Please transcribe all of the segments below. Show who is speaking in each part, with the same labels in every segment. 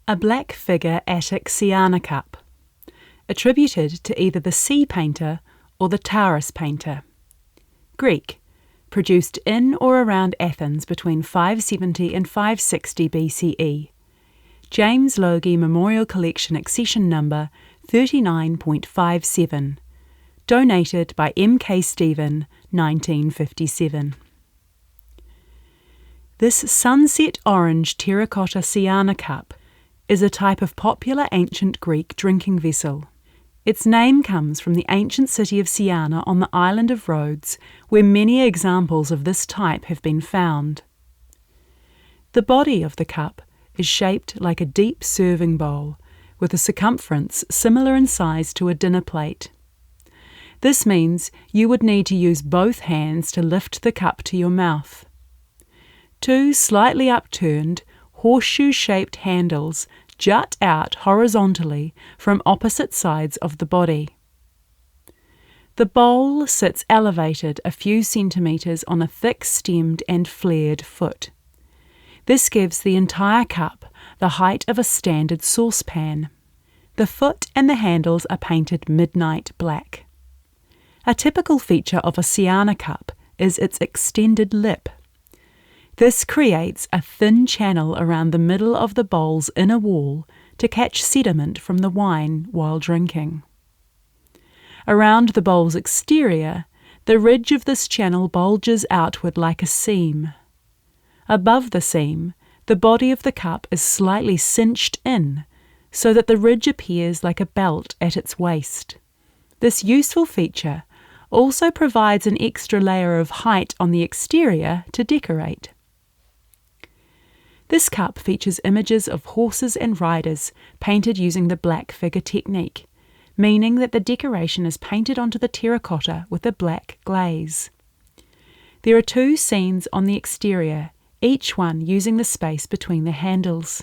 Speaker 1: A black figure Attic Siana cup, attributed to either the sea painter or the Taurus painter. Greek, produced in or around Athens between 570 and 560 BCE. James Logie Memorial Collection accession number 39.57. Donated by M.K. Stephen, 1957. This sunset orange terracotta Siana cup is a type of popular ancient Greek drinking vessel. Its name comes from the ancient city of Siana on the island of Rhodes, where many examples of this type have been found. The body of the cup is shaped like a deep serving bowl, with a circumference similar in size to a dinner plate. This means you would need to use both hands to lift the cup to your mouth. Two slightly upturned, horseshoe-shaped handles jut out horizontally from opposite sides of the body. The bowl sits elevated a few centimetres on a thick-stemmed and flared foot. This gives the entire cup the height of a standard saucepan. The foot and the handles are painted midnight black. A typical feature of a Siana cup is its extended lip. This creates a thin channel around the middle of the bowl's inner wall to catch sediment from the wine while drinking. Around the bowl's exterior, the ridge of this channel bulges outward like a seam. Above the seam, the body of the cup is slightly cinched in, so that the ridge appears like a belt at its waist. This useful feature also provides an extra layer of height on the exterior to decorate. This cup features images of horses and riders painted using the black figure technique, meaning that the decoration is painted onto the terracotta with a black glaze. There are two scenes on the exterior, each one using the space between the handles.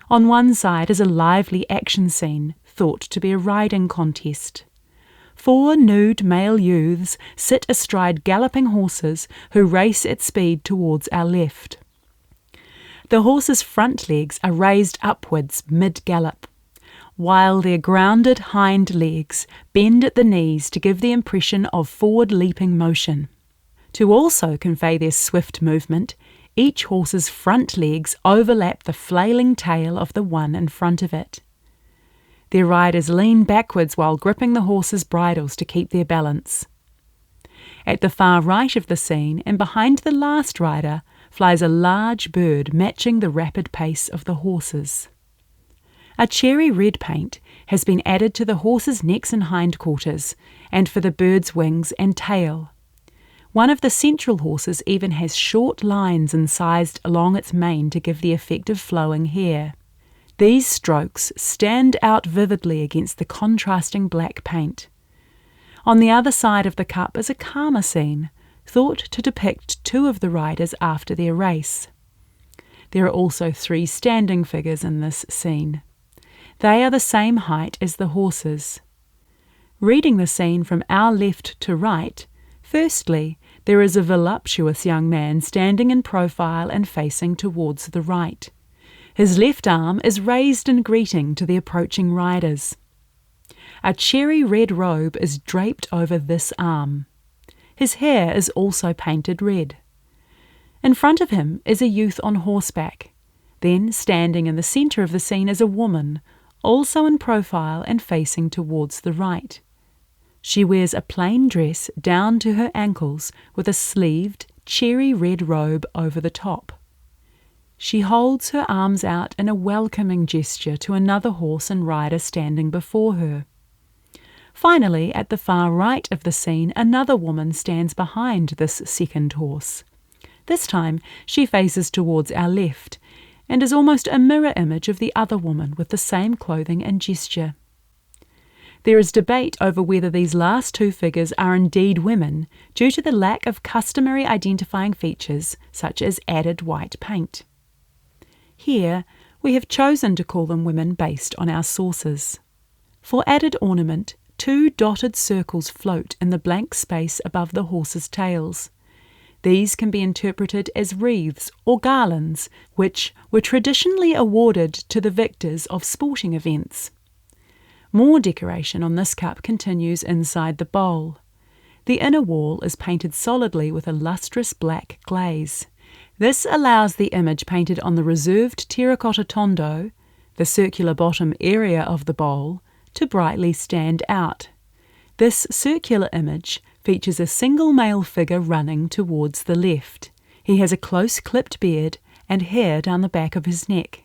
Speaker 1: On one side is a lively action scene, thought to be a riding contest. 4 nude male youths sit astride galloping horses who race at speed towards our left. The horses' front legs are raised upwards mid-gallop, while their grounded hind legs bend at the knees to give the impression of forward-leaping motion. To also convey their swift movement, each horse's front legs overlap the flailing tail of the one in front of it. Their riders lean backwards while gripping the horses' bridles to keep their balance. At the far right of the scene, and behind the last rider, flies a large bird matching the rapid pace of the horses. A cherry red paint has been added to the horses' necks and hindquarters, and for the bird's wings and tail. One of the central horses even has short lines incised along its mane to give the effect of flowing hair. These strokes stand out vividly against the contrasting black paint. On the other side of the cup is a calmer scene, thought to depict 2 of the riders after their race. There are also 3 standing figures in this scene. They are the same height as the horses. Reading the scene from our left to right, firstly, there is a voluptuous young man standing in profile and facing towards the right. His left arm is raised in greeting to the approaching riders. A cherry red robe is draped over this arm. His hair is also painted red. In front of him is a youth on horseback. Then, standing in the centre of the scene, is a woman, also in profile and facing towards the right. She wears a plain dress down to her ankles with a sleeved, cherry red robe over the top. She holds her arms out in a welcoming gesture to another horse and rider standing before her. Finally, at the far right of the scene, another woman stands behind this second horse. This time, she faces towards our left, and is almost a mirror image of the other woman with the same clothing and gesture. There is debate over whether these last 2 figures are indeed women due to the lack of customary identifying features such as added white paint. Here, we have chosen to call them women based on our sources. For added ornament, 2 dotted circles float in the blank space above the horses' tails. These can be interpreted as wreaths or garlands, which were traditionally awarded to the victors of sporting events. More decoration on this cup continues inside the bowl. The inner wall is painted solidly with a lustrous black glaze. This allows the image painted on the reserved terracotta tondo, the circular bottom area of the bowl, to brightly stand out. This circular image features a single male figure running towards the left. He has a close clipped beard and hair down the back of his neck.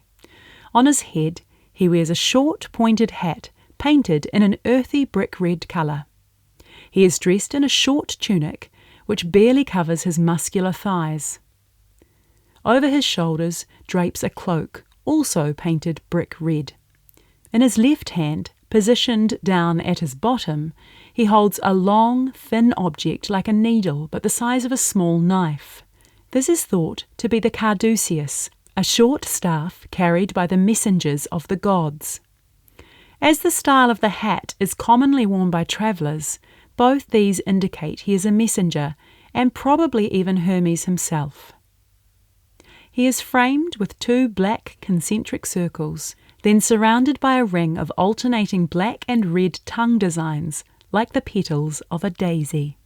Speaker 1: On his head, he wears a short pointed hat painted in an earthy brick red colour. He is dressed in a short tunic which barely covers his muscular thighs. Over his shoulders drapes a cloak, also painted brick red. In his left hand, positioned down at his bottom, he holds a long, thin object like a needle but the size of a small knife. This is thought to be the caduceus, a short staff carried by the messengers of the gods. As the style of the hat is commonly worn by travellers, both these indicate he is a messenger and probably even Hermes himself. He is framed with 2 black concentric circles, then surrounded by a ring of alternating black and red tongue designs, like the petals of a daisy.